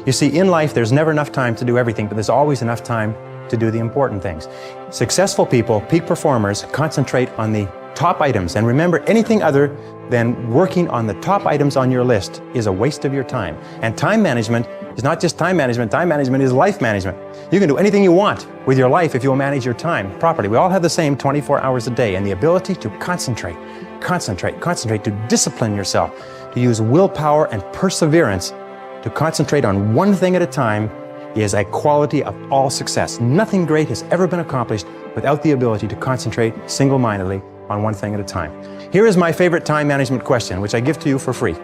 You see, in life, there's never enough time to do everything, but there's always enough time to do the important things. Successful people, peak performers, concentrate on the top items. And remember, anything other than working on the top items on your list is a waste of your time. And time management is not just time management is life management. You can do anything you want with your life if you'll manage your time properly. We all have the same 24 hours a day, and the ability to concentrate, to discipline yourself, to use willpower and perseverance to concentrate on one thing at a time is a quality of all success. Nothing great has ever been accomplished without the ability to concentrate single-mindedly on one thing at a time. Here is my favorite time management question, which I give to you for free.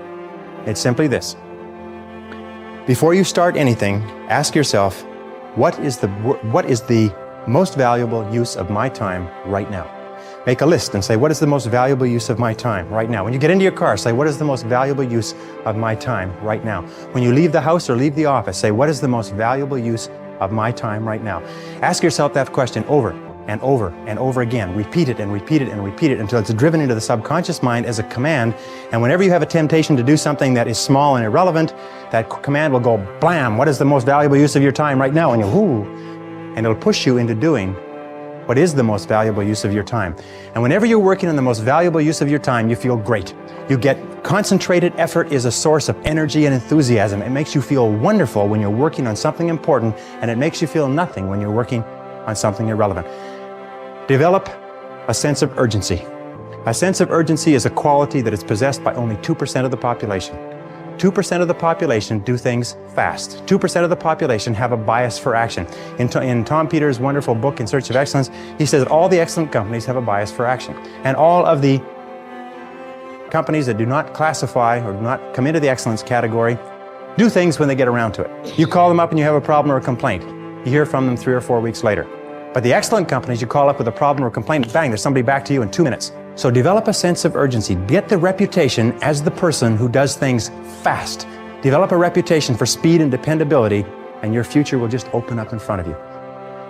It's simply this. Before you start anything, ask yourself, what is the most valuable use of my time right now? Make a list and say, what is the most valuable use of my time right now? When you get into your car, say, what is the most valuable use of my time right now? When you leave the house or leave the office, say, what is the most valuable use of my time right now? Ask yourself that question over and over and over again. Repeat it and repeat it and repeat it until it's driven into the subconscious mind as a command. And whenever you have a temptation to do something that is small and irrelevant, that command will go, blam, what is the most valuable use of your time right now? And and it'll push you into doing what is the most valuable use of your time. And whenever you're working on the most valuable use of your time, you feel great. You get concentrated effort is a source of energy and enthusiasm. It makes you feel wonderful when you're working on something important, and it makes you feel nothing when you're working on something irrelevant. Develop a sense of urgency. A sense of urgency is a quality that is possessed by only 2% of the population. 2% of the population do things fast. 2% of the population have a bias for action. In Tom Peters' wonderful book, In Search of Excellence, he says that all the excellent companies have a bias for action. And all of the companies that do not classify or do not come into the excellence category do things when they get around to it. You call them up and you have a problem or a complaint. You hear from them 3 or 4 weeks later. But the excellent companies, you call up with a problem or a complaint, bang, there's somebody back to you in 2 minutes. So develop a sense of urgency. Get the reputation as the person who does things fast. Develop a reputation for speed and dependability, and your future will just open up in front of you.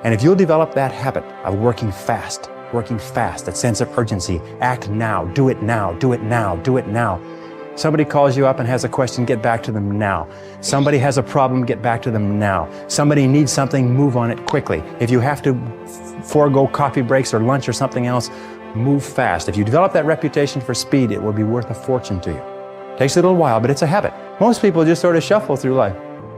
And if you'll develop that habit of working fast, that sense of urgency, act now, do it now, do it now, do it now. Somebody calls you up and has a question, get back to them now. Somebody has a problem, get back to them now. Somebody needs something, move on it quickly. If you have to forego coffee breaks or lunch or something else, move fast. If you develop that reputation for speed, it will be worth a fortune to you. Takes a little while, but it's a habit. Most people just sort of shuffle through life.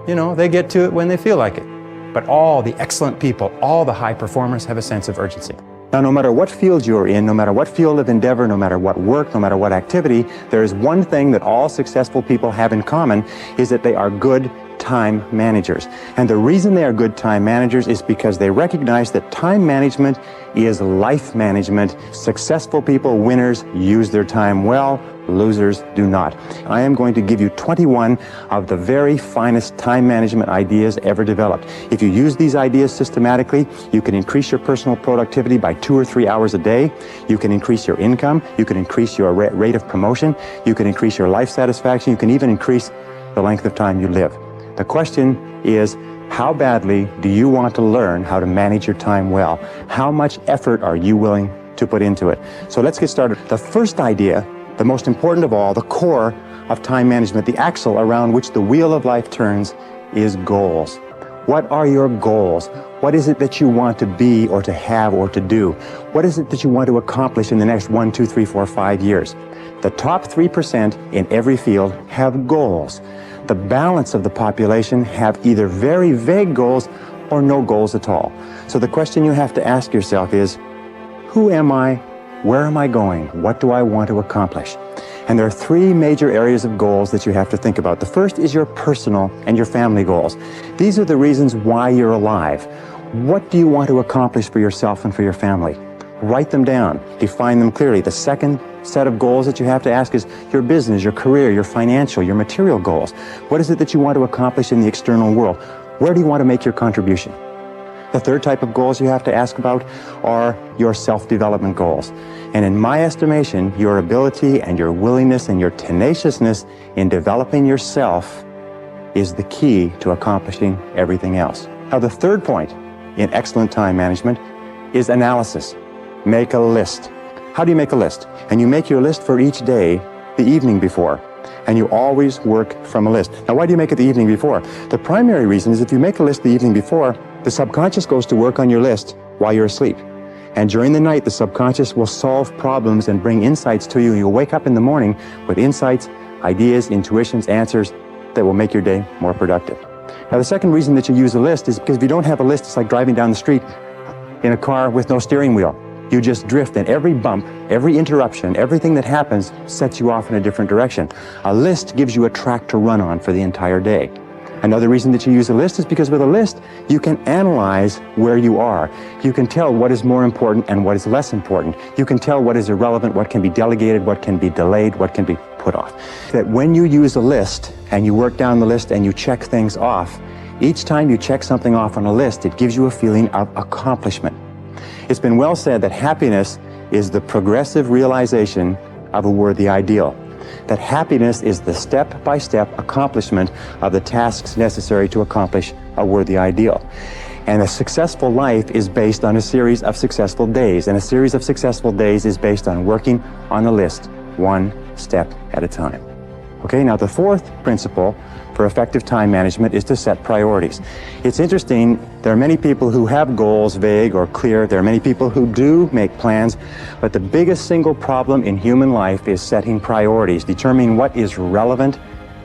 You know, they get to it when they feel like it. But all the excellent people, all the high performers have a sense of urgency. Now, no matter what field you're in, no matter what field of endeavor, no matter what work, no matter what activity, there is one thing that all successful people have in common, is that they are good time managers. And the reason they are good time managers is because they recognize that time management is life management. Successful people, winners, use their time well. Losers do not. I am going to give you 21 of the very finest time management ideas ever developed. If you use these ideas systematically, you can increase your personal productivity by 2 or 3 hours a day. You can increase your income. You can increase your rate of promotion. You can increase your life satisfaction. You can even increase the length of time you live. The question is, how badly do you want to learn how to manage your time well? How much effort are you willing to put into it? So let's get started. The first idea, the most important of all, the core of time management, the axle around which the wheel of life turns, is goals. What are your goals? What is it that you want to be or to have or to do? What is it that you want to accomplish in the next 1, 2, 3, 4, 5 years? The top 3% in every field have goals. The balance of the population have either very vague goals or no goals at all. So the question you have to ask yourself is, who am I? Where am I going? What do I want to accomplish? And there are 3 major areas of goals that you have to think about. The first is your personal and your family goals. These are the reasons why you're alive. What do you want to accomplish for yourself and for your family? Write them down. Define them clearly. The second set of goals that you have to ask is your business, your career, your financial, your material goals. What is it that you want to accomplish in the external world? Where do you want to make your contribution? The third type of goals you have to ask about are your self-development goals. And in my estimation, your ability and your willingness and your tenaciousness in developing yourself is the key to accomplishing everything else. Now, the third point in excellent time management is analysis. Make a list. How do you make a list? And you make your list for each day the evening before. And you always work from a list. Now, why do you make it the evening before? The primary reason is if you make a list the evening before, the subconscious goes to work on your list while you're asleep. And during the night, the subconscious will solve problems and bring insights to you. You'll wake up in the morning with insights, ideas, intuitions, answers that will make your day more productive. Now, the second reason that you use a list is because if you don't have a list, it's like driving down the street in a car with no steering wheel. You just drift, and every bump, every interruption, everything that happens sets you off in a different direction. A list gives you a track to run on for the entire day. Another reason that you use a list is because with a list, you can analyze where you are. You can tell what is more important and what is less important. You can tell what is irrelevant, what can be delegated, what can be delayed, what can be put off. That when you use a list and you work down the list and you check things off, each time you check something off on a list, it gives you a feeling of accomplishment. It's been well said that happiness is the progressive realization of a worthy ideal. That happiness is the step-by-step accomplishment of the tasks necessary to accomplish a worthy ideal. And a successful life is based on a series of successful days, and a series of successful days is based on working on a list, one step at a time. Okay, now the fourth principle for effective time management is to set priorities. It's interesting, there are many people who have goals, vague or clear. There are many people who do make plans, but the biggest single problem in human life is setting priorities, determining what is relevant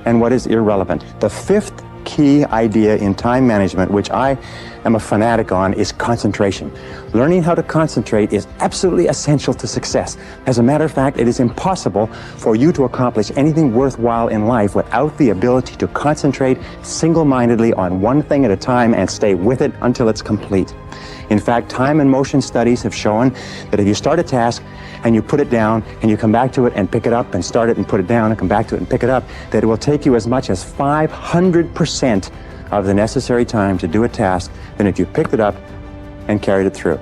and what is irrelevant. The fifth key idea in time management, which I am a fanatic on, is concentration. Learning how to concentrate is absolutely essential to success. As a matter of fact, it is impossible for you to accomplish anything worthwhile in life without the ability to concentrate single-mindedly on one thing at a time and stay with it until it's complete. In fact, time and motion studies have shown that if you start a task and you put it down and you come back to it and pick it up and start it and put it down and come back to it and pick it up, that it will take you as much as 500% of the necessary time to do a task than if you picked it up and carried it through.